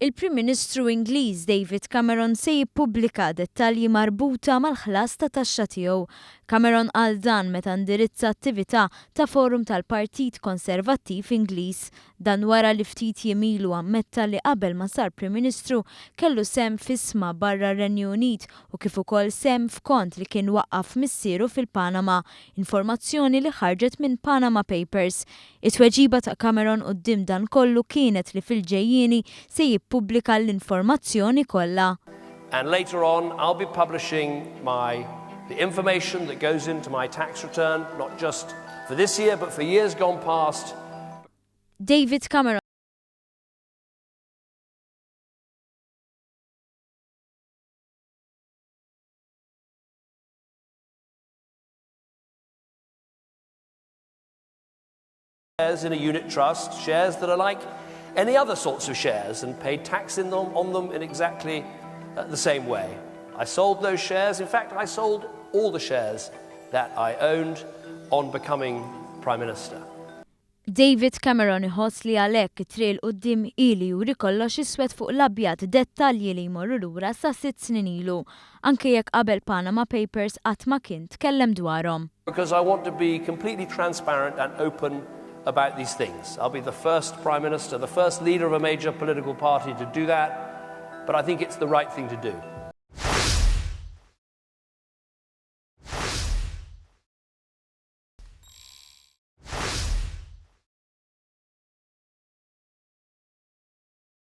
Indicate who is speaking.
Speaker 1: Il-Prim Ministru Ingliż David Cameron se jippubblika dettalji marbuta mal-ħlas tat-taxxa tiegħu. Cameron qal dan meta indirizza attività ta' forum tal-Partit Konservattiv Ingliż. Dan wara li ftit jimilu ammetta li qabel ma sar Prim Ministru kellu sehem f'isma barra r-Renju Unit u kif ukoll sehem f'kont li kien waqqaf missieru fil-Panama, informazzjoni li ħarġet minn Panama Papers. It-tweġiba ta' Cameron quddiem dan kollu kienet li fil-ġejjieni se jippubblika l-informazzjoni kollha.
Speaker 2: And later on I'll be publishing the information that goes into my tax return, not just for this year but for years gone past.
Speaker 1: David Cameron
Speaker 2: shares in a unit trust, shares that are like any other sorts of shares and paid tax on them in exactly the same way. I sold those shares. In fact, I sold all the shares that I owned on becoming Prime Minister.
Speaker 1: David Cameron iħoss li għalhekk it-triq quddiem ili juri kollox iswed fuq l-abjad dettalji li jmorru lura sa 6 snin ilu, anke jekk qabel Panama Papers qatt ma kien tkellem dwarhom.
Speaker 2: Because I want to be completely transparent and open about these things. I'll be the first Prime Minister, the first leader of a major political party to do that, but I think it's the right thing to do.